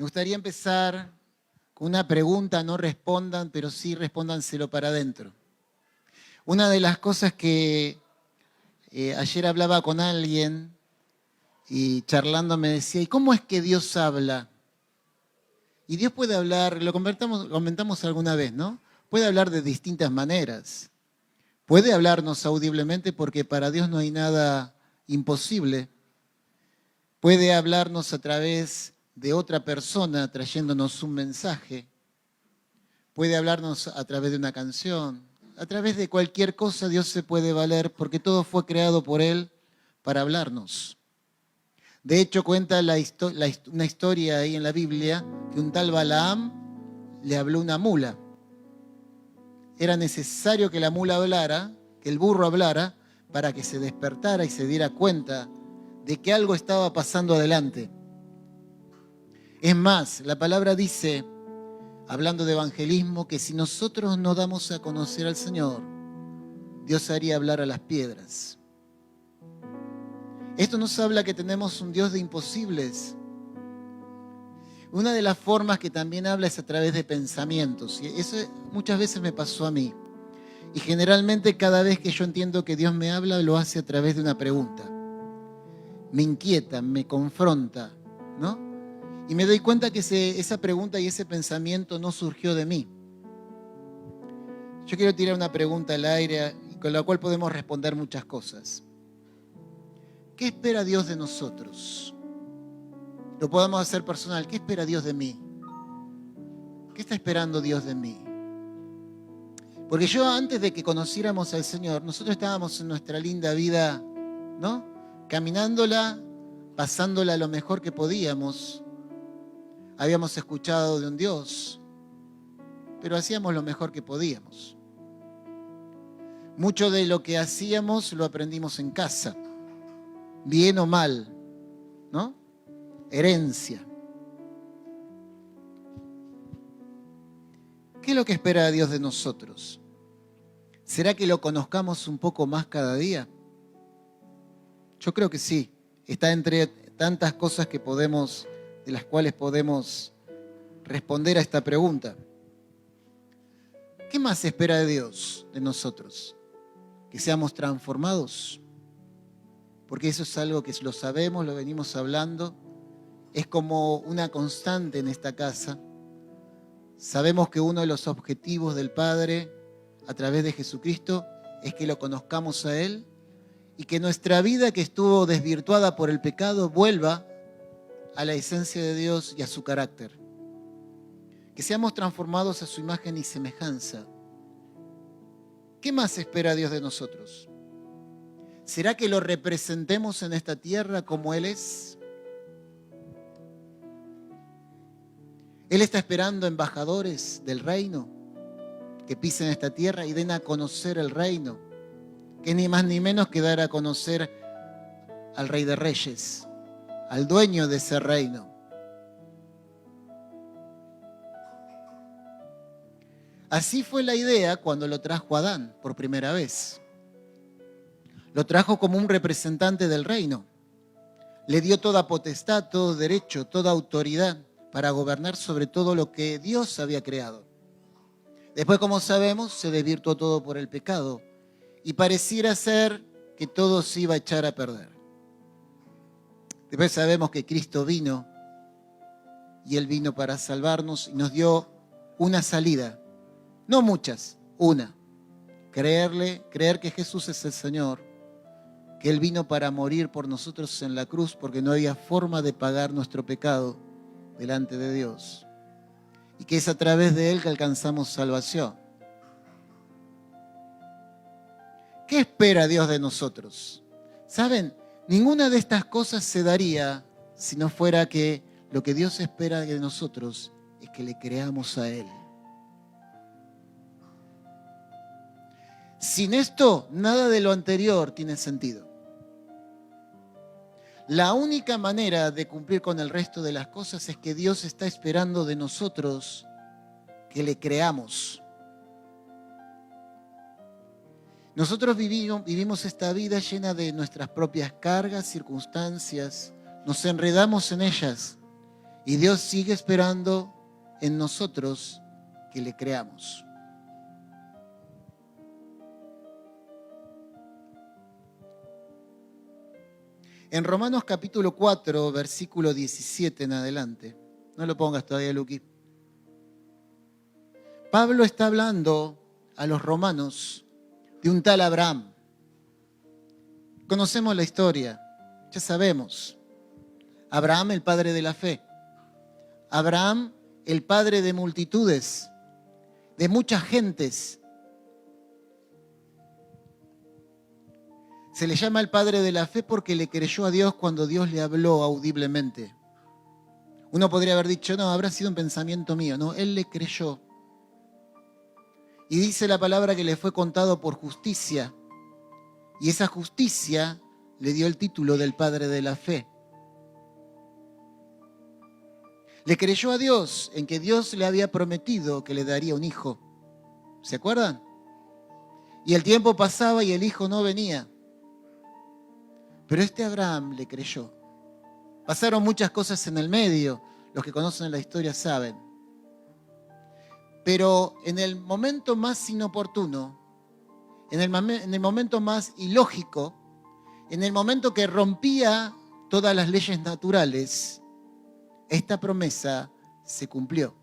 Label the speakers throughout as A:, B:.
A: Me gustaría empezar con una pregunta, no respondan, pero sí respóndanselo para adentro. Una de las cosas que ayer hablaba con alguien y charlando me decía, ¿y cómo es que Dios habla? Y Dios puede hablar, lo comentamos alguna vez, ¿no? Puede hablar de distintas maneras. Puede hablarnos audiblemente porque para Dios no hay nada imposible. Puede hablarnos a través de otra persona trayéndonos un mensaje. Puede hablarnos a través de una canción. A través de cualquier cosa Dios se puede valer porque todo fue creado por Él para hablarnos. De hecho, cuenta una historia ahí en la Biblia que un tal Balaam le habló una mula. Era necesario que la mula hablara, que el burro hablara, para que se despertara y se diera cuenta de que algo estaba pasando adelante. Es más, la palabra dice, hablando de evangelismo, que si nosotros no damos a conocer al Señor, Dios haría hablar a las piedras. Esto nos habla que tenemos un Dios de imposibles. Una de las formas que también habla es a través de pensamientos. Y eso muchas veces me pasó a mí. Y generalmente cada vez que yo entiendo que Dios me habla, lo hace a través de una pregunta. Me inquieta, me confronta, ¿no? Y me doy cuenta que esa pregunta y ese pensamiento no surgió de mí. Yo quiero tirar una pregunta al aire con la cual podemos responder muchas cosas. ¿Qué espera Dios de nosotros? Lo podemos hacer personal. ¿Qué espera Dios de mí? ¿Qué está esperando Dios de mí? Porque yo antes de que conociéramos al Señor, nosotros estábamos en nuestra linda vida, ¿no? Caminándola, pasándola lo mejor que podíamos. Habíamos escuchado de un Dios, pero hacíamos lo mejor que podíamos. Mucho de lo que hacíamos lo aprendimos en casa, bien o mal, ¿no? Herencia. ¿Qué es lo que espera Dios de nosotros? ¿Será que lo conozcamos un poco más cada día? Yo creo que sí. Está entre tantas cosas de las cuales podemos responder a esta pregunta. ¿Qué más espera de Dios de nosotros? Que seamos transformados. Porque eso es algo que lo sabemos, lo venimos hablando. Es como una constante en esta casa. Sabemos que uno de los objetivos del Padre a través de Jesucristo es que lo conozcamos a Él y que nuestra vida que estuvo desvirtuada por el pecado vuelva a la esencia de Dios y a su carácter. Que seamos transformados a su imagen y semejanza. ¿Qué más espera Dios de nosotros? ¿Será que lo representemos en esta tierra como Él es? Él está esperando embajadores del reino que pisen esta tierra y den a conocer el reino, que ni más ni menos que dar a conocer al Rey de Reyes, al dueño de ese reino. Así fue la idea cuando lo trajo Adán por primera vez. Lo trajo como un representante del reino. Le dio toda potestad, todo derecho, toda autoridad para gobernar sobre todo lo que Dios había creado. Después, como sabemos, se desvirtuó todo por el pecado y pareciera ser que todo se iba a echar a perder. Después sabemos que Cristo vino y Él vino para salvarnos y nos dio una salida. No muchas, una. Creer que Jesús es el Señor, que Él vino para morir por nosotros en la cruz porque no había forma de pagar nuestro pecado delante de Dios. Y que es a través de Él que alcanzamos salvación. ¿Qué espera Dios de nosotros? ¿Saben? Ninguna de estas cosas se daría si no fuera que lo que Dios espera de nosotros es que le creamos a Él. Sin esto, nada de lo anterior tiene sentido. La única manera de cumplir con el resto de las cosas es que Dios está esperando de nosotros que le creamos. Nosotros vivimos esta vida llena de nuestras propias cargas, circunstancias, nos enredamos en ellas Y Dios sigue esperando en nosotros que le creamos. En Romanos capítulo 4, versículo 17 en adelante. No lo pongas todavía, Luqui. Pablo está hablando a los romanos de un tal Abraham. Conocemos la historia, ya sabemos. Abraham, el padre de la fe. Abraham, el padre de multitudes, de muchas gentes. Se le llama el padre de la fe porque le creyó a Dios cuando Dios le habló audiblemente. Uno podría haber dicho, no, habrá sido un pensamiento mío. No, él le creyó. Y dice la palabra que le fue contado por justicia. Y esa justicia le dio el título del padre de la fe. Le creyó a Dios en que Dios le había prometido que le daría un hijo. ¿Se acuerdan? Y el tiempo pasaba y el hijo no venía. Pero este Abraham le creyó. Pasaron muchas cosas en el medio, los que conocen la historia saben. Pero en el momento más inoportuno, en el momento más ilógico, en el momento que rompía todas las leyes naturales, esta promesa se cumplió.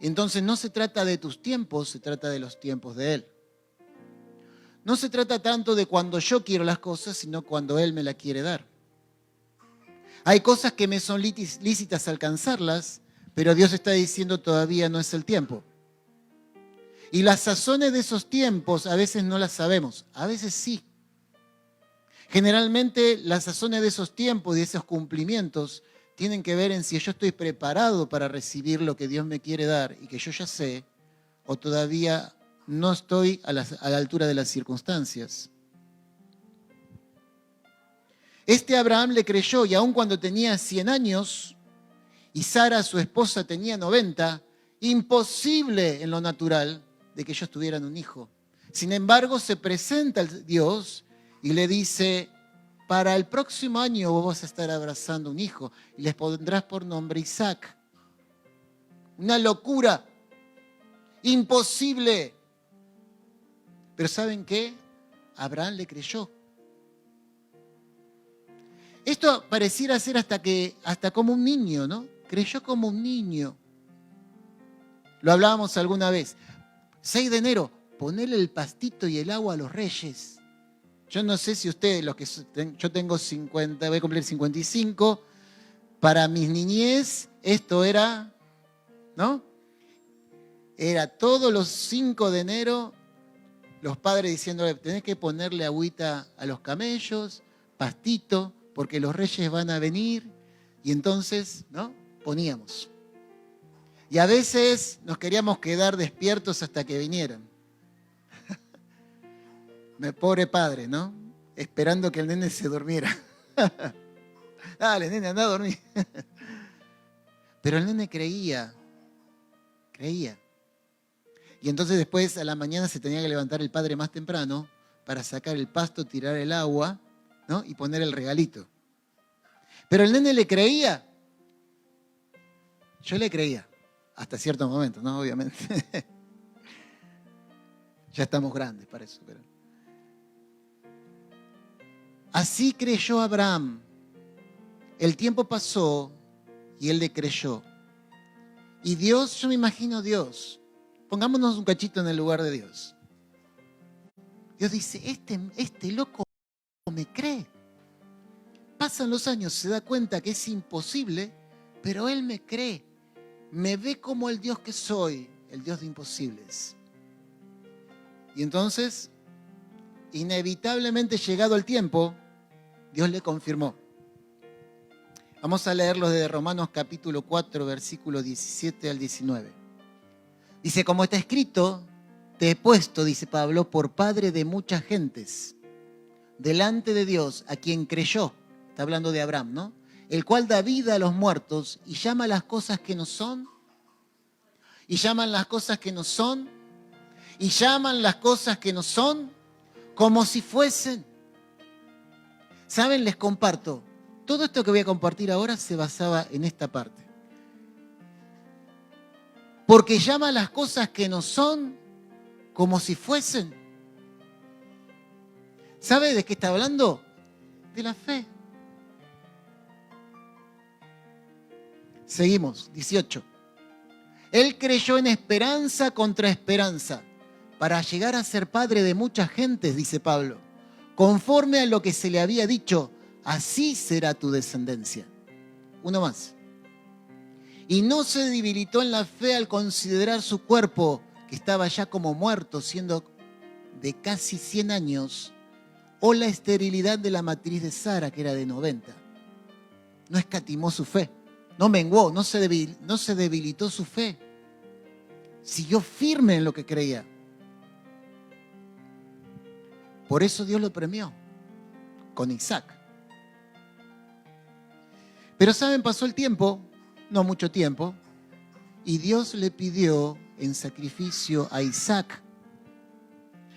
A: Entonces no se trata de tus tiempos, se trata de los tiempos de Él. No se trata tanto de cuando yo quiero las cosas, sino cuando Él me las quiere dar. Hay cosas que me son lícitas alcanzarlas, pero Dios está diciendo todavía no es el tiempo. Y las sazones de esos tiempos a veces no las sabemos, a veces sí. Generalmente las sazones de esos tiempos y de esos cumplimientos tienen que ver en si yo estoy preparado para recibir lo que Dios me quiere dar y que yo ya sé, o todavía no estoy a la altura de las circunstancias. Este Abraham le creyó y aun cuando tenía 100 años y Sara, su esposa, tenía 90, imposible en lo natural de que ellos tuvieran un hijo. Sin embargo, se presenta Dios y le dice, para el próximo año vos vas a estar abrazando un hijo y les pondrás por nombre Isaac. Una locura, imposible. Pero ¿saben qué? Abraham le creyó. Esto pareciera ser hasta como un niño, ¿no? Creyó como un niño. Lo hablábamos alguna vez. 6 de enero, ponerle el pastito y el agua a los reyes. Yo no sé si ustedes, yo tengo 50, voy a cumplir 55. Para mis niñez, esto era, ¿no? Era todos los 5 de enero, los padres diciéndole, tenés que ponerle agüita a los camellos, pastito, porque los reyes van a venir. Y entonces, ¿no? Poníamos. Y a veces nos queríamos quedar despiertos hasta que vinieran. Pobre padre, ¿no? Esperando que el nene se durmiera. Dale, nene, anda a dormir. Pero el nene creía. Y entonces después a la mañana se tenía que levantar el padre más temprano para sacar el pasto, tirar el agua, ¿no? Y poner el regalito. Pero el nene le creía. Yo le creía. Hasta cierto momento, ¿no? Obviamente. Ya estamos grandes para eso. Pero... Así creyó Abraham. El tiempo pasó y él le creyó. Y Dios, yo me imagino Dios. Pongámonos un cachito en el lugar de Dios. Dios dice, este loco me cree. Pasan los años, se da cuenta que es imposible, pero él me cree. Me ve como el Dios que soy, el Dios de imposibles. Y entonces, inevitablemente llegado el tiempo, Dios le confirmó. Vamos a leerlo de Romanos capítulo 4, versículo 17 al 19. Dice, como está escrito, te he puesto, dice Pablo, por padre de muchas gentes, delante de Dios, a quien creyó. Está hablando de Abraham, ¿no? El cual da vida a los muertos y llama las cosas que no son, y llaman las cosas que no son, y llaman las cosas que no son, como si fuesen. ¿Saben? Les comparto. Todo esto que voy a compartir ahora se basaba en esta parte. porque llama las cosas que no son como si fuesen. ¿Sabe de qué está hablando? De la fe. Seguimos, 18. Él creyó en esperanza contra esperanza, para llegar a ser padre de muchas gentes, dice Pablo. Conforme a lo que se le había dicho, así será tu descendencia. Uno más. Y no se debilitó en la fe al considerar su cuerpo, que estaba ya como muerto, siendo de casi 100 años, o la esterilidad de la matriz de Sara, que era de 90. No escatimó su fe, no menguó, no se debilitó su fe. Siguió firme en lo que creía. Por eso Dios lo premió con Isaac. Pero ¿saben? Pasó el tiempo, no mucho tiempo, y Dios le pidió en sacrificio a Isaac.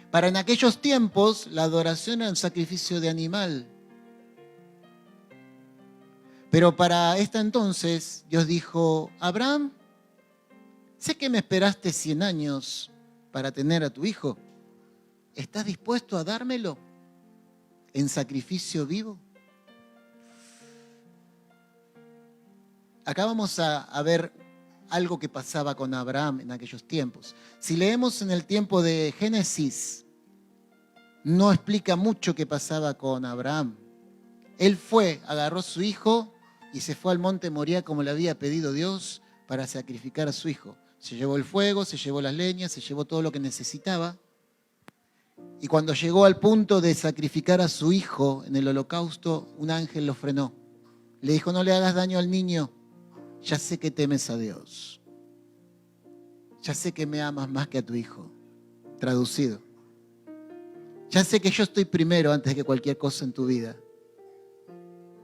A: Para en aquellos tiempos la adoración era un sacrificio de animal. Pero para esta entonces Dios dijo: Abraham, sé que me esperaste 100 años para tener a tu hijo. ¿Estás dispuesto a dármelo en sacrificio vivo? Acá vamos a ver algo que pasaba con Abraham en aquellos tiempos. Si leemos en el tiempo de Génesis, no explica mucho qué pasaba con Abraham. Él agarró a su hijo y se fue al monte Moriah como le había pedido Dios para sacrificar a su hijo. Se llevó el fuego, se llevó las leñas, se llevó todo lo que necesitaba. Y cuando llegó al punto de sacrificar a su hijo en el holocausto, un ángel lo frenó. Le dijo: no le hagas daño al niño. Ya sé que temes a Dios. Ya sé que me amas más que a tu hijo. Traducido. Ya sé que yo estoy primero antes que cualquier cosa en tu vida.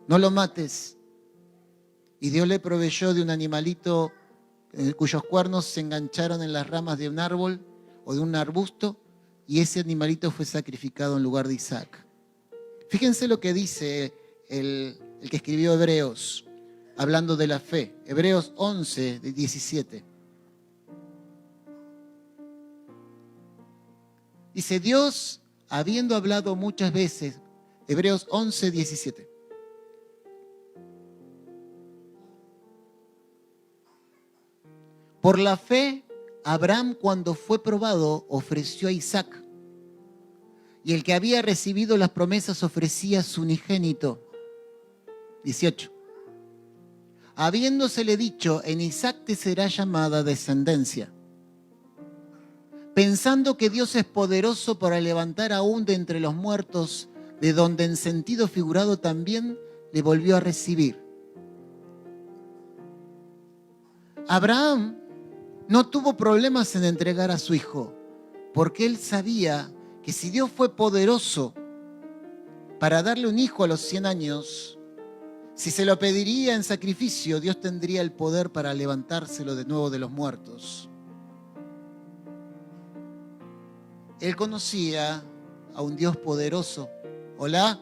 A: No lo mates. Y Dios le proveyó de un animalito cuyos cuernos se engancharon en las ramas de un árbol o de un arbusto, y ese animalito fue sacrificado en lugar de Isaac. Fíjense lo que dice el que escribió Hebreos, hablando de la fe. Hebreos 11, 17. Dice: Dios, habiendo hablado muchas veces, Hebreos 11, 17. Por la fe, Abraham, cuando fue probado, ofreció a Isaac. Y el que había recibido las promesas ofrecía a su unigénito. 18. Habiéndosele dicho: en Isaac te será llamada descendencia. Pensando que Dios es poderoso para levantar aún de entre los muertos, de donde en sentido figurado también le volvió a recibir. Abraham no tuvo problemas en entregar a su hijo, porque él sabía que si Dios fue poderoso para darle un hijo a los 100 años, si se lo pediría en sacrificio, Dios tendría el poder para levantárselo de nuevo de los muertos. Él conocía a un Dios poderoso. ¿Hola?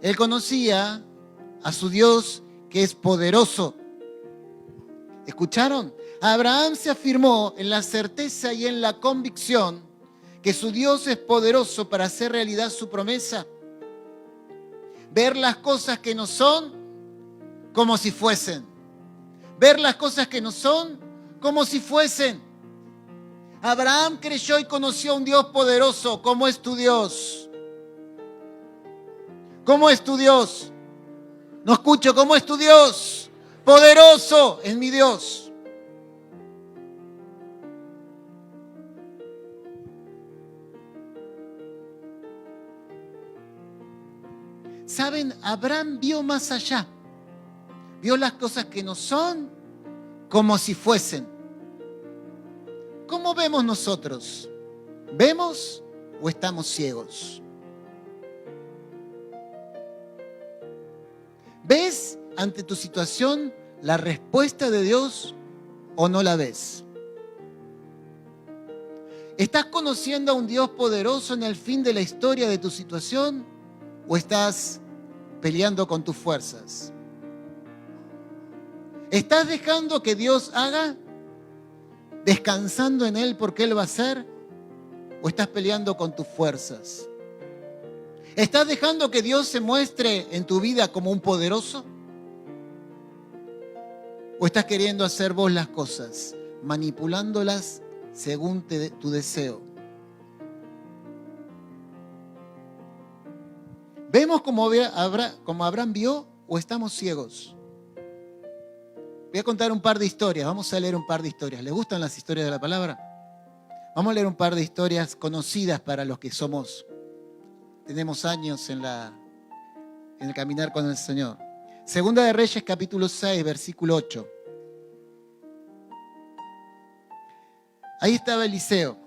A: Él conocía a su Dios que es poderoso. ¿Escucharon? Abraham se afirmó en la certeza y en la convicción que su Dios es poderoso para hacer realidad su promesa. Ver las cosas que no son como si fuesen. Ver las cosas que no son como si fuesen. Abraham creyó y conoció a un Dios poderoso. ¿Cómo es tu Dios? ¿Cómo es tu Dios? No escucho. ¿Cómo es tu Dios? Poderoso es mi Dios. ¿Saben? Abraham vio más allá. Vio las cosas que no son como si fuesen. ¿Cómo vemos nosotros? ¿Vemos o estamos ciegos? ¿Ves ante tu situación la respuesta de Dios o no la ves? ¿Estás conociendo a un Dios poderoso en el fin de la historia de tu situación o estás peleando con tus fuerzas? ¿Estás dejando que Dios haga? ¿Descansando en Él porque Él va a hacer? ¿O estás peleando con tus fuerzas? ¿Estás dejando que Dios se muestre en tu vida como un poderoso? ¿O estás queriendo hacer vos las cosas, manipulándolas según tu deseo? ¿Vemos como Abraham vio o estamos ciegos? Voy a contar un par de historias, vamos a leer un par de historias. ¿Les gustan las historias de la palabra? Vamos a leer un par de historias conocidas para los que tenemos años en el caminar con el Señor. Segunda de Reyes, capítulo 6, versículo 8. Ahí estaba Eliseo.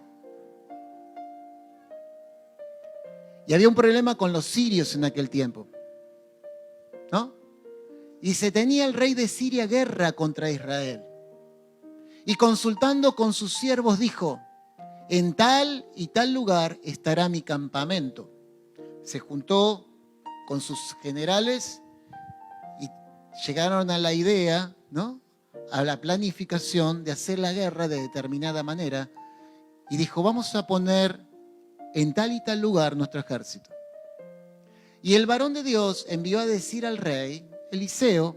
A: Y había un problema con los sirios en aquel tiempo, ¿no? Y se tenía el rey de Siria guerra contra Israel. Y consultando con sus siervos dijo, en tal y tal lugar estará mi campamento. Se juntó con sus generales y llegaron a la idea, ¿no?, a la planificación de hacer la guerra de determinada manera. Y dijo, vamos a poner en tal y tal lugar nuestro ejército. Y el varón de Dios envió a decir al rey, Eliseo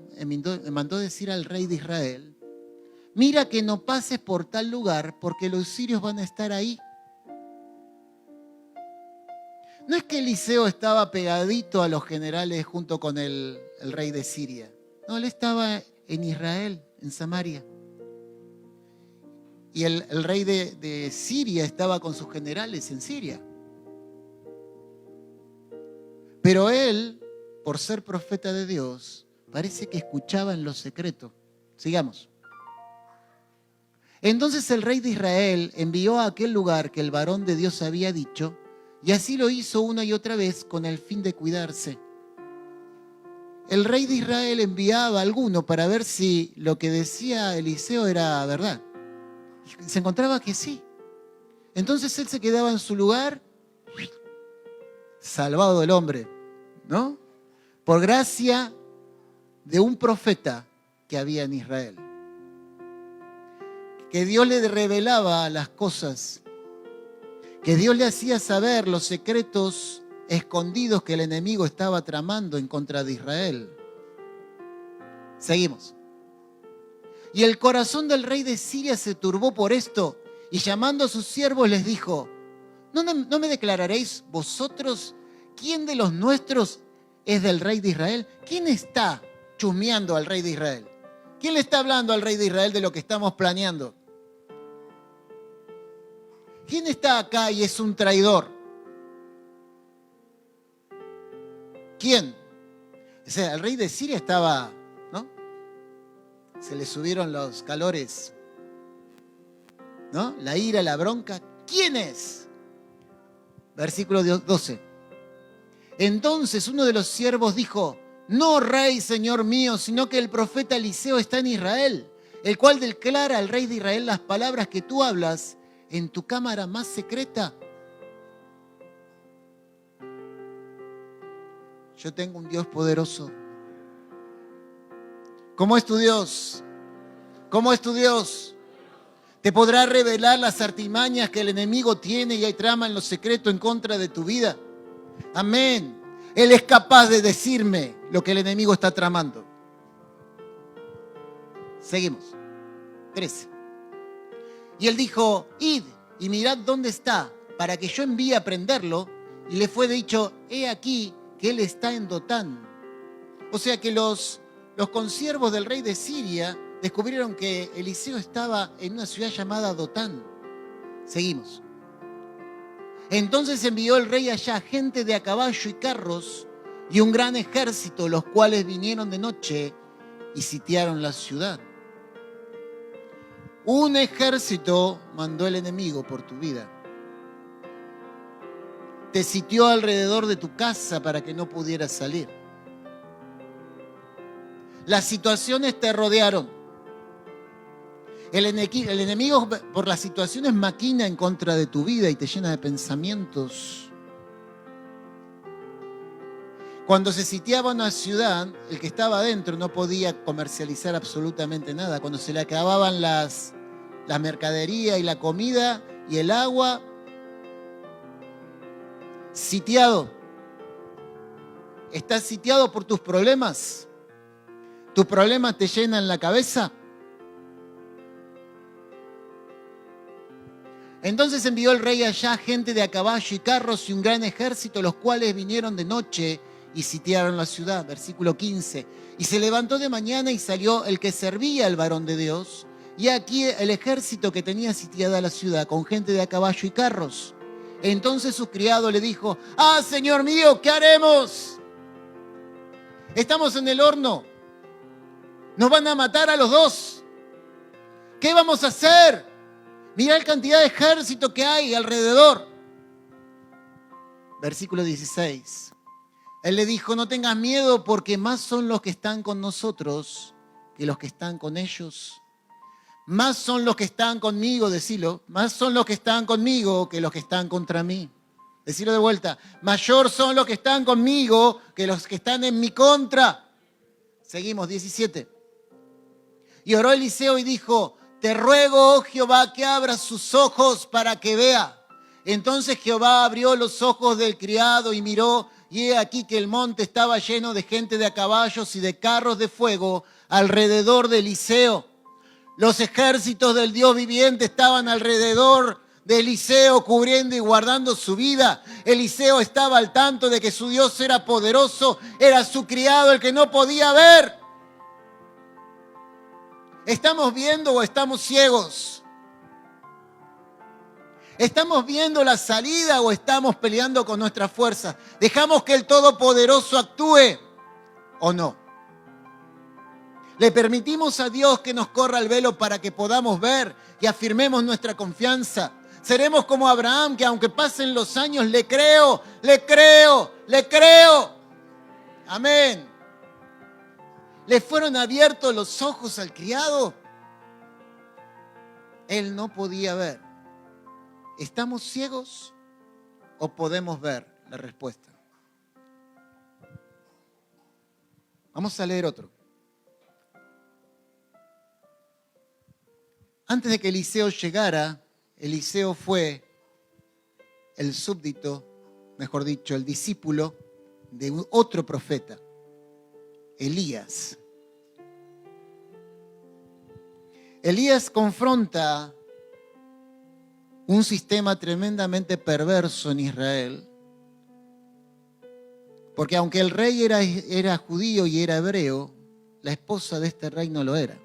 A: mandó decir al rey de Israel, mira que no pases por tal lugar porque los sirios van a estar ahí. No es que Eliseo estaba pegadito a los generales junto con el rey de Siria. No, él estaba en Israel, en Samaria. Y el rey de Siria estaba con sus generales en Siria. Pero él, por ser profeta de Dios, parece que escuchaba en lo secreto. Sigamos. Entonces el rey de Israel envió a aquel lugar que el varón de Dios había dicho, y así lo hizo una y otra vez con el fin de cuidarse. El rey de Israel enviaba a alguno para ver si lo que decía Eliseo era verdad. Y se encontraba que sí. Entonces él se quedaba en su lugar, salvado el hombre, ¿no? Por gracia de un profeta que había en Israel. Que Dios le revelaba las cosas, que Dios le hacía saber los secretos escondidos que el enemigo estaba tramando en contra de Israel. Seguimos. Y el corazón del rey de Siria se turbó por esto, y llamando a sus siervos les dijo, ¿no me declararéis vosotros quién de los nuestros es del rey de Israel? ¿Quién está chusmeando al rey de Israel? ¿Quién le está hablando al rey de Israel de lo que estamos planeando? ¿Quién está acá y es un traidor? ¿Quién? O sea, el rey de Siria estaba, ¿no? Se le subieron los calores, ¿no? La ira, la bronca. ¿Quién es? Versículo 12. Entonces uno de los siervos dijo, no, rey, señor mío, sino que el profeta Eliseo está en Israel, el cual declara al rey de Israel las palabras que tú hablas en tu cámara más secreta. Yo tengo un Dios poderoso. ¿Cómo es tu Dios? ¿Cómo es tu Dios? Te podrá revelar las artimañas que el enemigo tiene y hay trama en lo secreto en contra de tu vida. Amén. Él es capaz de decirme lo que el enemigo está tramando. Seguimos. 13. Y él dijo, id y mirad dónde está, para que yo envíe a prenderlo. Y le fue dicho, he aquí que él está en Dotán. O sea que los consiervos del rey de Siria descubrieron que Eliseo estaba en una ciudad llamada Dotán. Seguimos. Entonces envió el rey allá gente de a caballo y carros y un gran ejército, los cuales vinieron de noche y sitiaron la ciudad. Un ejército mandó el enemigo por tu vida. Te sitió alrededor de tu casa para que no pudieras salir. Las situaciones te rodearon. El enemigo por las situaciones maquina en contra de tu vida y te llena de pensamientos Cuando se sitiaba una ciudad, el que estaba adentro no podía comercializar absolutamente nada. Cuando se le acababan la mercadería y la comida y el agua, sitiado. ¿Estás sitiado por tus problemas? ¿Tus problemas te llenan la cabeza? Entonces envió el rey allá gente de a caballo y carros y un gran ejército, los cuales vinieron de noche y sitiaron la ciudad. Versículo 15. Y se levantó de mañana y salió el que servía al varón de Dios. Y aquí el ejército que tenía sitiada la ciudad con gente de a caballo y carros. Entonces su criado le dijo: ¡Ah, señor mío, ¿qué haremos? Estamos en el horno. Nos van a matar a los dos. ¿Qué vamos a hacer? Mirá la cantidad de ejército que hay alrededor. Versículo 16. Él le dijo: no tengas miedo, porque más son los que están con nosotros que los que están con ellos. Más son los que están conmigo, decilo. Más son los que están conmigo que los que están contra mí. Decilo de vuelta. Mayor son los que están conmigo que los que están en mi contra. Seguimos, 17. Y oró Eliseo y dijo: te ruego, oh Jehová, que abras sus ojos para que vea. Entonces Jehová abrió los ojos del criado y miró, y he aquí que el monte estaba lleno de gente de a caballos y de carros de fuego alrededor de Eliseo. Los ejércitos del Dios viviente estaban alrededor de Eliseo, cubriendo y guardando su vida. Eliseo estaba al tanto de que su Dios era poderoso, era su criado el que no podía ver. ¿Estamos viendo o estamos ciegos? ¿Estamos viendo la salida o estamos peleando con nuestras fuerzas? ¿Dejamos que el Todopoderoso actúe o no? ¿Le permitimos a Dios que nos corra el velo para que podamos ver y afirmemos nuestra confianza? Seremos como Abraham, que aunque pasen los años, le creo, le creo, le creo. Amén. ¿Le fueron abiertos los ojos al criado? Él no podía ver. ¿Estamos ciegos o podemos ver? La respuesta. Vamos a leer otro. Antes de que Eliseo llegara, Eliseo fue el súbdito, mejor dicho, el discípulo de otro profeta, Elías. Elías confronta un sistema tremendamente perverso en Israel, porque aunque el rey era judío y era hebreo, la esposa de este rey no lo era.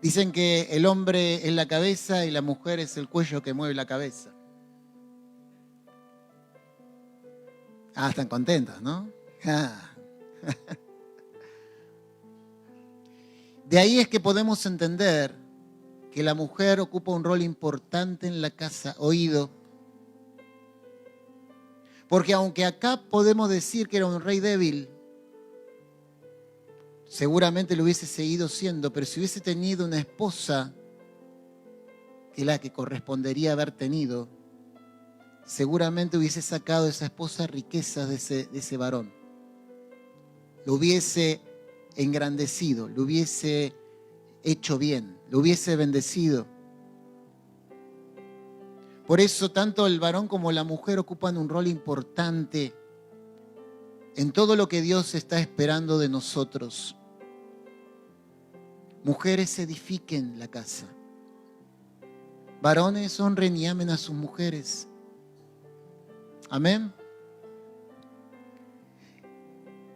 A: Dicen que el hombre es la cabeza y la mujer es el cuello que mueve la cabeza. Ah, están contentos, ¿no? Ah. De ahí es que podemos entender que la mujer ocupa un rol importante en la casa, oído. Porque aunque acá podemos decir que era un rey débil, seguramente lo hubiese seguido siendo, pero si hubiese tenido una esposa que la que correspondería haber tenido, seguramente hubiese sacado de esa esposa riquezas de ese varón. Lo hubiese engrandecido, lo hubiese hecho bien, lo hubiese bendecido. Por eso tanto el varón como la mujer ocupan un rol importante en todo lo que Dios está esperando de nosotros. Mujeres, edifiquen la casa. Varones, honren y amen a sus mujeres. Amén.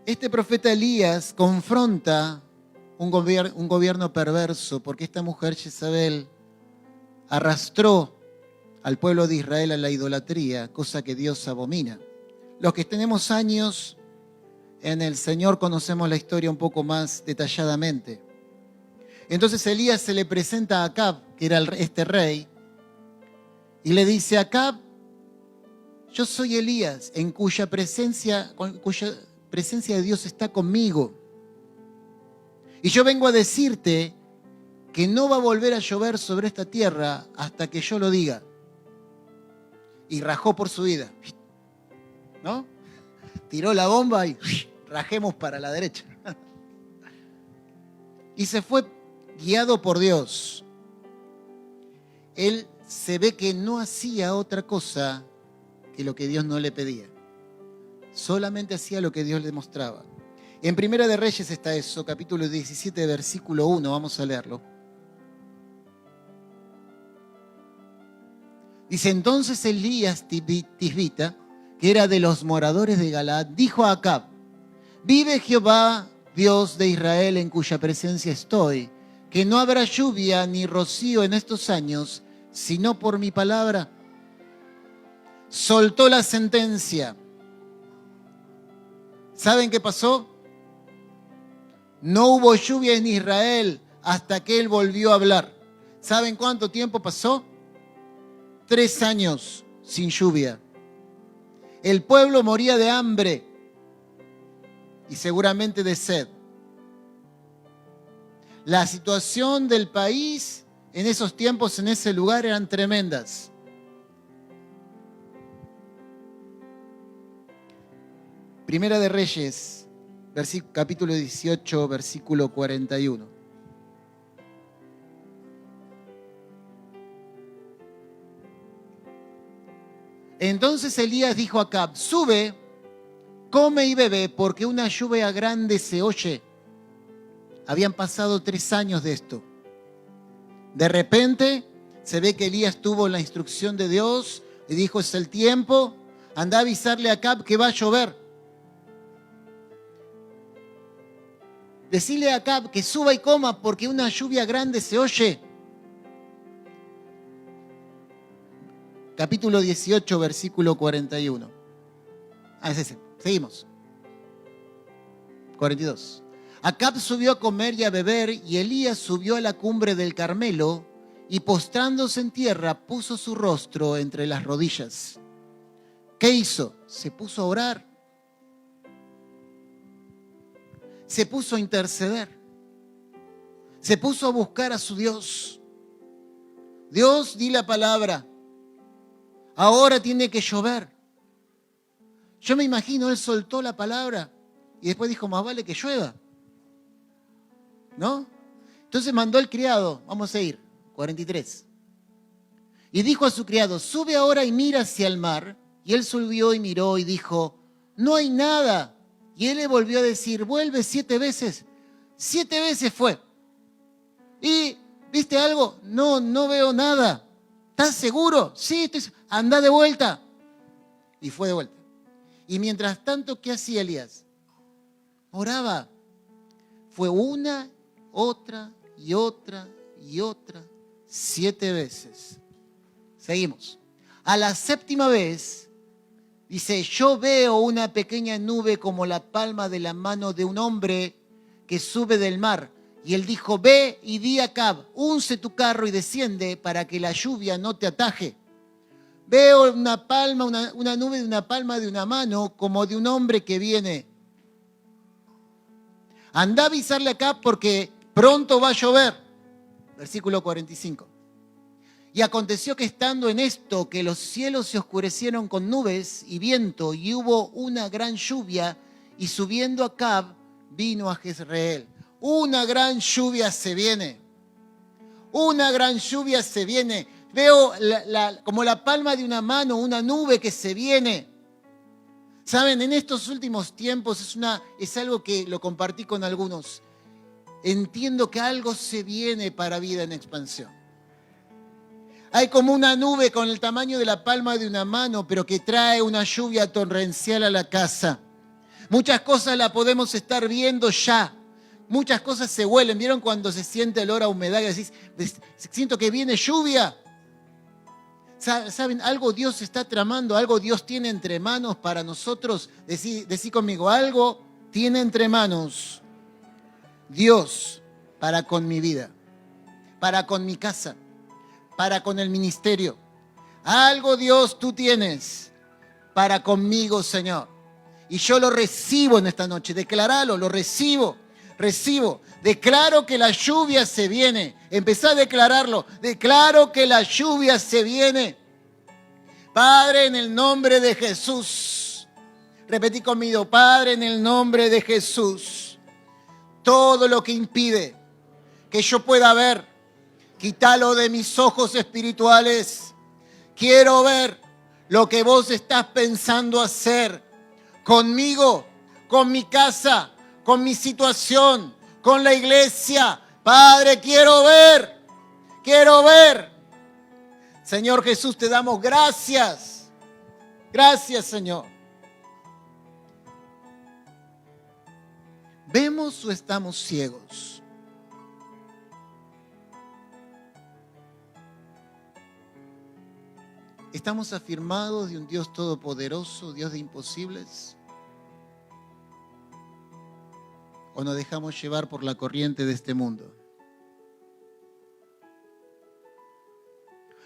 A: Este profeta Elías confronta un gobierno perverso, porque esta mujer Jezabel arrastró al pueblo de Israel a la idolatría, cosa que Dios abomina. Los que tenemos años en el Señor conocemos la historia un poco más detalladamente. Entonces Elías se le presenta a Acab, que era este rey, y le dice: Acab, yo soy Elías, en cuya presencia de Dios está conmigo. Y yo vengo a decirte que no va a volver a llover sobre esta tierra hasta que yo lo diga. Y rajó por su vida. ¿no? Tiró la bomba y rajemos para la derecha. Y se fue guiado por Dios. Él se ve que no hacía otra cosa que lo que Dios no le pedía. Solamente hacía lo que Dios le mostraba. En Primera de Reyes está eso, capítulo 17, versículo 1, vamos a leerlo. Dice, entonces Elías Tisbita, que era de los moradores de Galaad, dijo a Acab, vive Jehová, Dios de Israel, en cuya presencia estoy, que no habrá lluvia ni rocío en estos años, sino por mi palabra. Soltó la sentencia. ¿Saben qué pasó? No hubo lluvia en Israel hasta que él volvió a hablar. ¿Saben cuánto tiempo pasó? 3 años sin lluvia. El pueblo moría de hambre y seguramente de sed. La situación del país en esos tiempos, en ese lugar, eran tremendas. Primera de Reyes, capítulo 18, versículo 41. Entonces Elías dijo a Acab, sube, come y bebe, porque una lluvia grande se oye. Habían pasado 3 años de esto. De repente se ve que Elías tuvo la instrucción de Dios y dijo, es el tiempo, anda a avisarle a Acab que va a llover. Decirle a Acab que suba y coma porque una lluvia grande se oye. Capítulo 18, versículo 41. Es ese. Seguimos. 42. Acab subió a comer y a beber, y Elías subió a la cumbre del Carmelo, y postrándose en tierra, puso su rostro entre las rodillas. ¿Qué hizo? Se puso a orar. Se puso a interceder. Se puso a buscar a su Dios. Dios, di la palabra. Ahora tiene que llover. Yo me imagino, él soltó la palabra y después dijo, más vale que llueva. ¿No? Entonces mandó al criado, vamos a ir, 43. Y dijo a su criado, sube ahora y mira hacia el mar. Y él subió y miró y dijo, no hay nada. Y él le volvió a decir, vuelve 7 veces. 7 veces fue. ¿Y viste algo? No, no veo nada. ¿Estás seguro? Sí, anda de vuelta. Y fue de vuelta. Y mientras tanto, ¿qué hacía Elías? Oraba. Fue una, otra y otra y otra, 7 veces. Seguimos. A la 7ª vez, dice, yo veo una pequeña nube como la palma de la mano de un hombre que sube del mar. Y él dijo, ve y di a Acab, unce tu carro y desciende para que la lluvia no te ataje. Veo una palma, una nube de una palma de una mano como de un hombre que viene. Anda a avisarle a Acab porque pronto va a llover. Versículo 45. Y aconteció que estando en esto, que los cielos se oscurecieron con nubes y viento, y hubo una gran lluvia, y subiendo Acab, vino a Jezreel. Una gran lluvia se viene. Una gran lluvia se viene. Veo como la palma de una mano, una nube que se viene. Saben, en estos últimos tiempos es algo que lo compartí con algunos. Entiendo que algo se viene para Vida en Expansión. Hay como una nube con el tamaño de la palma de una mano, pero que trae una lluvia torrencial a la casa. Muchas cosas las podemos estar viendo ya. Muchas cosas se huelen. ¿Vieron cuando se siente el olor a humedad y decís, siento que viene lluvia? ¿Saben? Algo Dios está tramando, algo Dios tiene entre manos para nosotros. Decí conmigo, algo tiene entre manos Dios para con mi vida, para con mi casa, para con el ministerio. Algo Dios tú tienes para conmigo, Señor. Y yo lo recibo en esta noche. Declaralo, lo recibo. Declaro que la lluvia se viene. Empezá a declararlo. Declaro que la lluvia se viene. Padre, en el nombre de Jesús, Repetí conmigo, Padre, en el nombre de Jesús, todo lo que impide que yo pueda ver, quítalo de mis ojos espirituales. Quiero ver lo que vos estás pensando hacer conmigo, con mi casa, con mi situación, con la iglesia. Padre, quiero ver, quiero ver. Señor Jesús, te damos gracias. Gracias, Señor. ¿Vemos o estamos ciegos? ¿Estamos afirmados de un Dios todopoderoso, Dios de imposibles? ¿O nos dejamos llevar por la corriente de este mundo?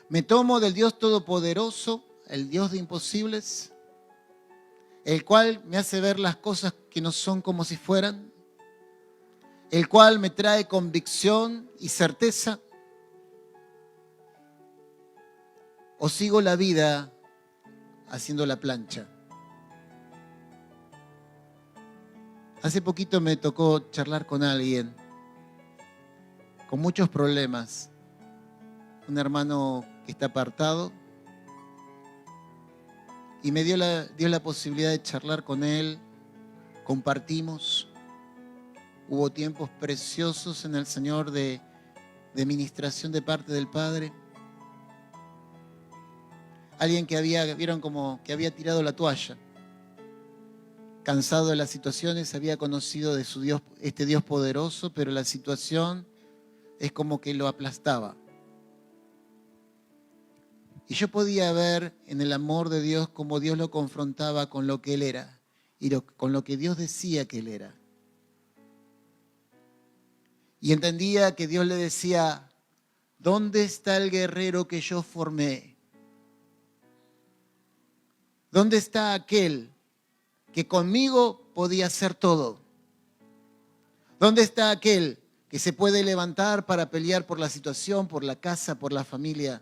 A: ¿Me tomo del Dios todopoderoso, el Dios de imposibles, el cual me hace ver las cosas que no son como si fueran, el cual me trae convicción y certeza? ¿O sigo la vida haciendo la plancha? Hace poquito me tocó charlar con alguien con muchos problemas. Un hermano que está apartado. Y me dio la posibilidad de charlar con él. Compartimos. Hubo tiempos preciosos en el Señor de ministración de parte del Padre. Alguien que vieron como que había tirado la toalla. Cansado de las situaciones, había conocido de su Dios, este Dios poderoso, pero la situación es como que lo aplastaba. Y yo podía ver en el amor de Dios cómo Dios lo confrontaba con lo que Él era y con lo que Dios decía que Él era. Y entendía que Dios le decía, ¿dónde está el guerrero que yo formé? ¿Dónde está aquel que conmigo podía hacer todo? ¿Dónde está aquel que se puede levantar para pelear por la situación, por la casa, por la familia?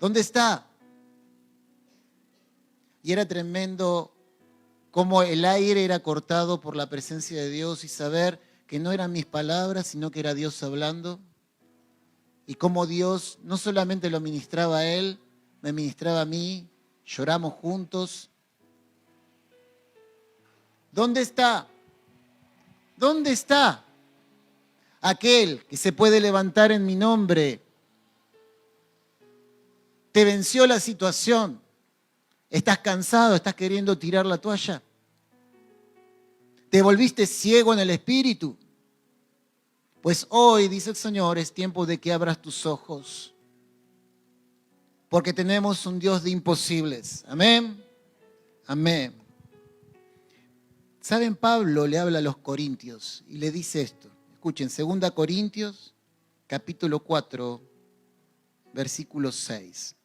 A: ¿Dónde está? Y era tremendo cómo el aire era cortado por la presencia de Dios y saber que no eran mis palabras, sino que era Dios hablando. Y cómo Dios no solamente lo ministraba a él, me ministraba a mí. Lloramos juntos. ¿Dónde está? ¿Dónde está aquel que se puede levantar en mi nombre? ¿Te venció la situación? ¿Estás cansado? ¿Estás queriendo tirar la toalla? ¿Te volviste ciego en el espíritu? Pues hoy, dice el Señor, es tiempo de que abras tus ojos. Porque tenemos un Dios de imposibles. Amén. Amén. ¿Saben? Pablo le habla a los corintios y le dice esto. Escuchen, 2 Corintios, capítulo 4, versículo 6.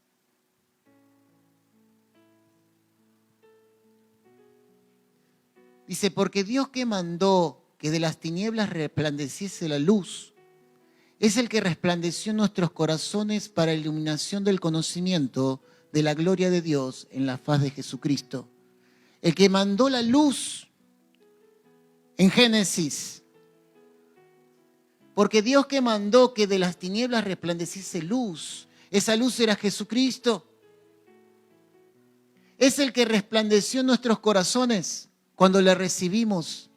A: Dice, porque Dios que mandó que de las tinieblas resplandeciese la luz, es el que resplandeció en nuestros corazones para iluminación del conocimiento de la gloria de Dios en la faz de Jesucristo. El que mandó la luz en Génesis. Porque Dios que mandó que de las tinieblas resplandeciese luz, esa luz era Jesucristo. Es el que resplandeció en nuestros corazones cuando le recibimos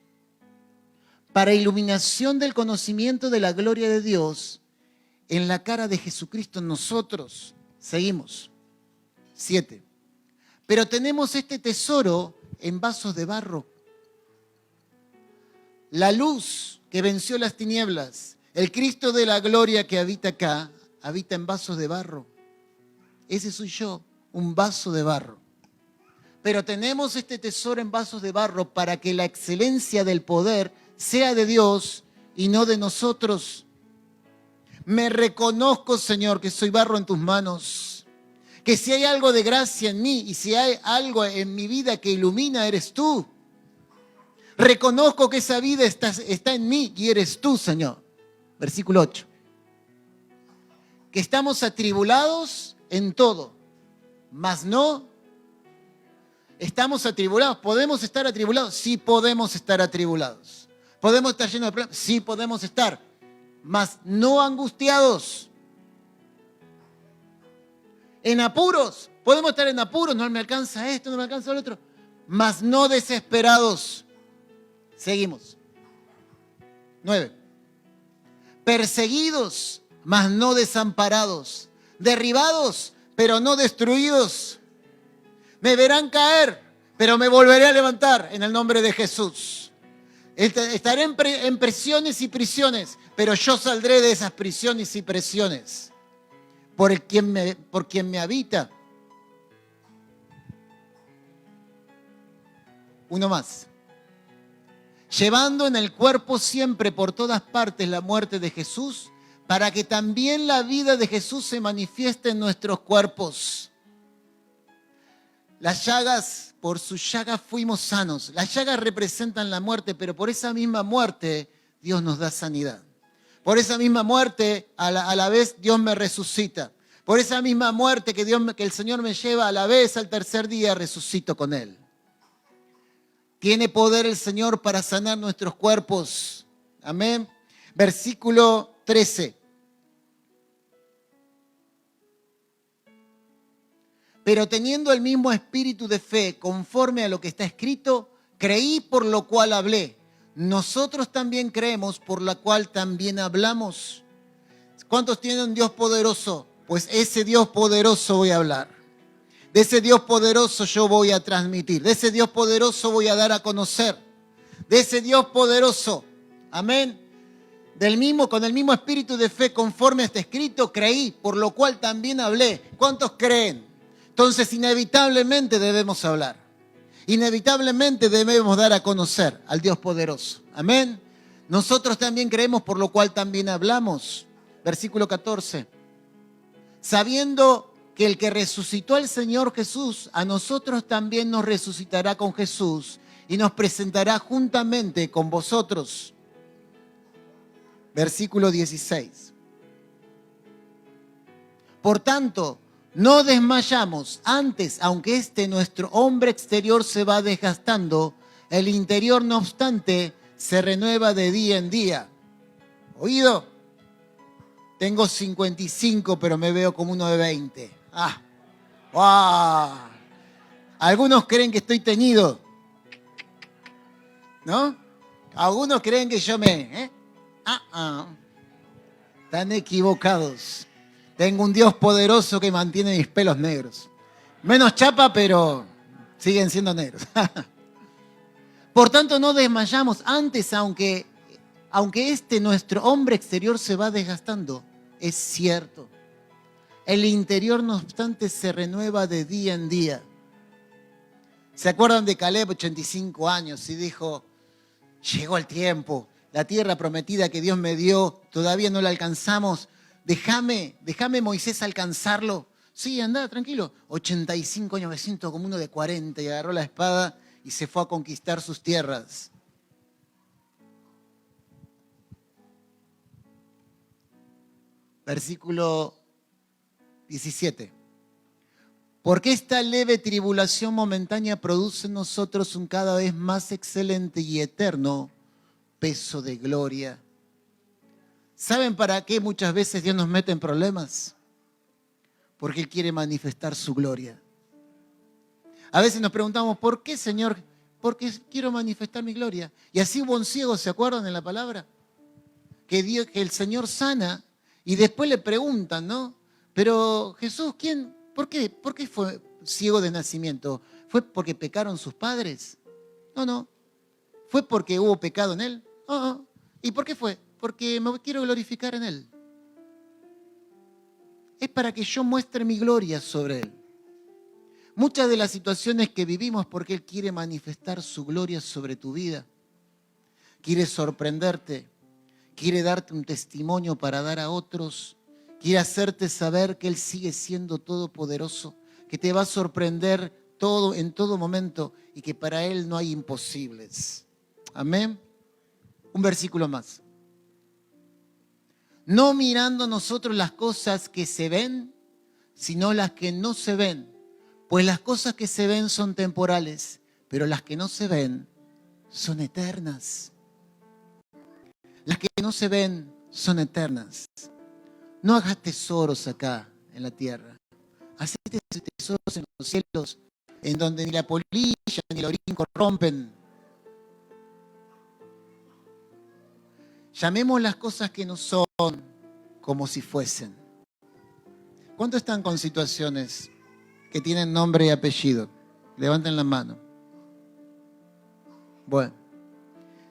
A: para iluminación del conocimiento de la gloria de Dios en la cara de Jesucristo en nosotros. Seguimos. 7. Pero tenemos este tesoro en vasos de barro. La luz que venció las tinieblas, el Cristo de la gloria que habita acá, habita en vasos de barro. Ese soy yo, un vaso de barro. Pero tenemos este tesoro en vasos de barro para que la excelencia del poder sea de Dios y no de nosotros. Me reconozco, Señor, que soy barro en tus manos. Que si hay algo de gracia en mí y si hay algo en mi vida que ilumina, eres tú. Reconozco que esa vida está en mí y eres tú, Señor. Versículo 8. Que estamos atribulados en todo, mas no ¿Estamos atribulados? ¿Podemos estar atribulados? Sí podemos estar atribulados. ¿Podemos estar llenos de problemas? Sí podemos estar, mas no angustiados. En apuros, podemos estar en apuros, no me alcanza esto, no me alcanza lo otro, mas no desesperados. Seguimos. 9. Perseguidos, mas no desamparados. Derribados, pero no destruidos. Me verán caer, pero me volveré a levantar en el nombre de Jesús. Estaré en presiones y prisiones, pero yo saldré de esas prisiones y presiones. Por quien me habita. Uno más. Llevando en el cuerpo siempre por todas partes la muerte de Jesús, para que también la vida de Jesús se manifieste en nuestros cuerpos. Las llagas, por sus llagas fuimos sanos. Las llagas representan la muerte, pero por esa misma muerte Dios nos da sanidad. Por esa misma muerte, a la vez, Dios me resucita. Por esa misma muerte que el Señor me lleva, a la vez, al tercer día, resucito con Él. Tiene poder el Señor para sanar nuestros cuerpos. Amén. Versículo 13. Pero teniendo el mismo espíritu de fe, conforme a lo que está escrito, creí por lo cual hablé. Nosotros también creemos, por la cual también hablamos. ¿Cuántos tienen un Dios poderoso? Pues ese Dios poderoso voy a hablar. De ese Dios poderoso yo voy a transmitir. De ese Dios poderoso voy a dar a conocer. De ese Dios poderoso. Amén. Con el mismo espíritu de fe, conforme está escrito, creí, por lo cual también hablé. ¿Cuántos creen? Entonces, inevitablemente debemos hablar. Inevitablemente debemos dar a conocer al Dios poderoso. Amén. Nosotros también creemos, por lo cual también hablamos. Versículo 14. Sabiendo que el que resucitó al Señor Jesús, a nosotros también nos resucitará con Jesús y nos presentará juntamente con vosotros. Versículo 16. Por tanto, no desmayamos. Antes, aunque nuestro hombre exterior se va desgastando, el interior, no obstante, se renueva de día en día. ¿Oído? Tengo 55, pero me veo como uno de 20. ¡Wow! Algunos creen que estoy teñido, ¿no? Algunos creen que yo Están equivocados. Tengo un Dios poderoso que mantiene mis pelos negros. Menos chapa, pero siguen siendo negros. Por tanto, no desmayamos. Antes, aunque nuestro hombre exterior se va desgastando, es cierto. El interior, no obstante, se renueva de día en día. ¿Se acuerdan de Caleb, 85 años, y dijo, llegó el tiempo, la tierra prometida que Dios me dio, todavía no la alcanzamos, déjame Moisés alcanzarlo? Sí, anda, tranquilo. 85 años, me siento como uno de 40, y agarró la espada y se fue a conquistar sus tierras. Versículo 17. Porque esta leve tribulación momentánea produce en nosotros un cada vez más excelente y eterno peso de gloria. ¿Saben para qué muchas veces Dios nos mete en problemas? Porque Él quiere manifestar su gloria. A veces nos preguntamos, ¿por qué, Señor? Porque quiero manifestar mi gloria. Y así hubo un ciego, ¿se acuerdan en la palabra? Que el Señor sana y después le preguntan, ¿no? Pero Jesús, ¿por qué fue ciego de nacimiento? ¿Fue porque pecaron sus padres? No. ¿Fue porque hubo pecado en él? No. ¿Y por qué fue? Porque me quiero glorificar en él. Es para que yo muestre mi gloria sobre él. Muchas de las situaciones que vivimos porque Él quiere manifestar su gloria sobre tu vida. Quiere sorprenderte. Quiere darte un testimonio para dar a otros. Quiere hacerte saber que Él sigue siendo todopoderoso, que te va a sorprender en todo momento y que para Él no hay imposibles. Amén. Un versículo más. No mirando nosotros las cosas que se ven, sino las que no se ven, Pues las cosas que se ven son temporales, pero las que no se ven son eternas. Las que no se ven son eternas. No hagas tesoros acá en la tierra. Haz tesoros en los cielos, en donde ni la polilla ni el orín corrompen. Llamemos las cosas que no son como si fuesen. ¿Cuántos están con situaciones que tienen nombre y apellido? Levanten la mano. Bueno,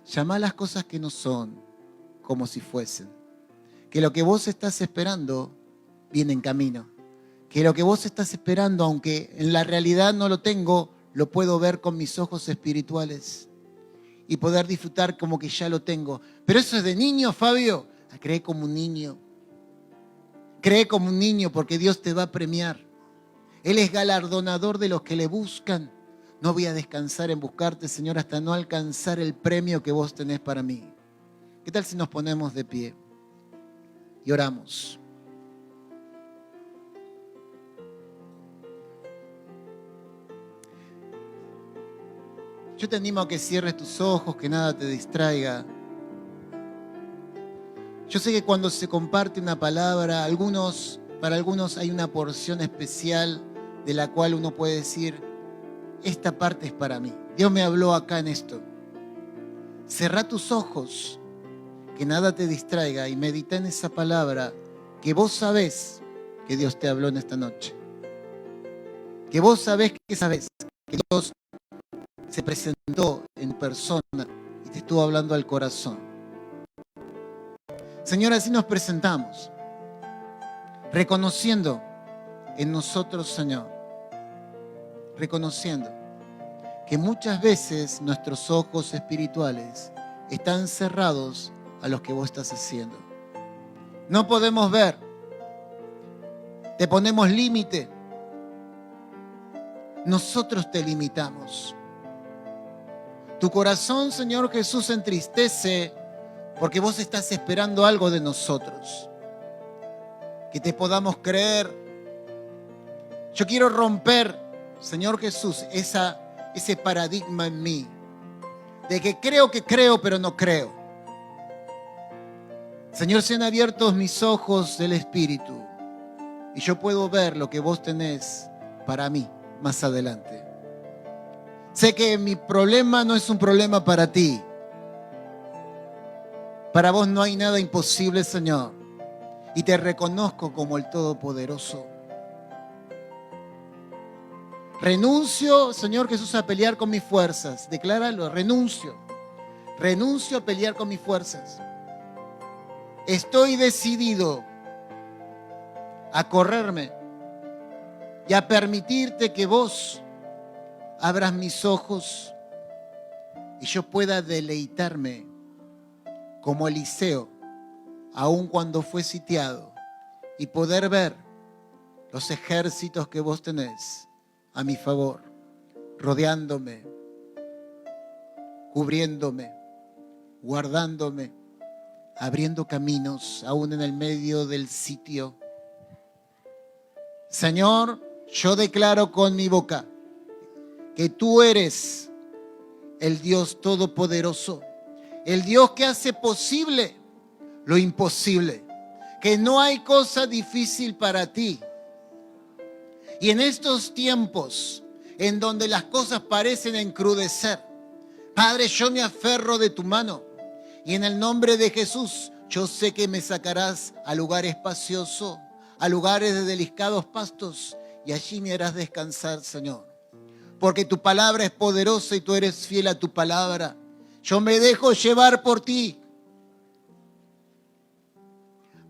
A: llama las cosas que no son como si fuesen. Que lo que vos estás esperando viene en camino. Que lo que vos estás esperando, aunque en la realidad no lo tengo, lo puedo ver con mis ojos espirituales y poder disfrutar como que ya lo tengo. Pero eso es de niño, Fabio. Cree como un niño. Cree como un niño porque Dios te va a premiar. Él es galardonador de los que le buscan. No voy a descansar en buscarte, Señor, hasta no alcanzar el premio que vos tenés para mí. ¿Qué tal si nos ponemos de pie y oramos? Yo te animo a que cierres tus ojos, que nada te distraiga. Yo sé que cuando se comparte una palabra, para algunos hay una porción especial de la cual uno puede decir, esta parte es para mí. Dios me habló acá en esto. Cerrá tus ojos, que nada te distraiga y medita en esa palabra que vos sabés que Dios te habló en esta noche. Que vos sabés que Dios se presentó en persona y te estuvo hablando al corazón. Señor, así nos presentamos, reconociendo en nosotros, Señor, reconociendo que muchas veces nuestros ojos espirituales están cerrados a lo que vos estás haciendo. No podemos ver, te ponemos límite, nosotros te limitamos. Tu corazón, Señor Jesús, se entristece porque vos estás esperando algo de nosotros. Que te podamos creer. Yo quiero romper, Señor Jesús, ese paradigma en mí. De que creo, pero no creo. Señor, sean abiertos mis ojos del Espíritu. Y yo puedo ver lo que vos tenés para mí más adelante. Sé que mi problema no es un problema para ti. Para vos no hay nada imposible, Señor. Y te reconozco como el Todopoderoso. Renuncio, Señor Jesús, a pelear con mis fuerzas. Decláralo, renuncio. Renuncio a pelear con mis fuerzas. Estoy decidido a correrme y a permitirte que vos abras mis ojos y yo pueda deleitarme como Eliseo, aun cuando fue sitiado, y poder ver los ejércitos que vos tenés a mi favor, rodeándome, cubriéndome, guardándome, abriendo caminos aún en el medio del sitio. Señor, yo declaro con mi boca que tú eres el Dios todopoderoso, el Dios que hace posible lo imposible, que no hay cosa difícil para ti. Y en estos tiempos en donde las cosas parecen encrudecer, Padre, yo me aferro de tu mano y en el nombre de Jesús yo sé que me sacarás a lugar espacioso, a lugares de delicados pastos, y allí me harás descansar, Señor. Porque tu palabra es poderosa y tú eres fiel a tu palabra. Yo me dejo llevar por ti.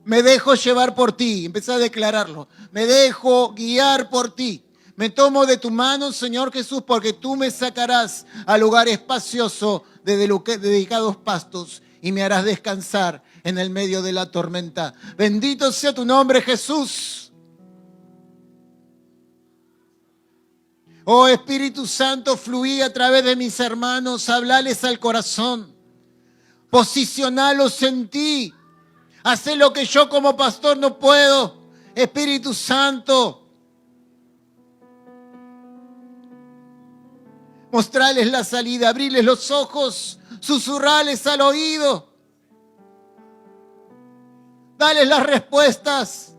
A: Me dejo llevar por ti. Empecé a declararlo. Me dejo guiar por ti. Me tomo de tu mano, Señor Jesús, porque tú me sacarás a lugar espacioso de delicados pastos y me harás descansar en el medio de la tormenta. Bendito sea tu nombre, Jesús. Oh Espíritu Santo, fluí a través de mis hermanos, hablales al corazón, posicionalos en ti, haz lo que yo como pastor no puedo. Espíritu Santo, mostrarles la salida, abrirles los ojos, susurrarles al oído. Dales las respuestas.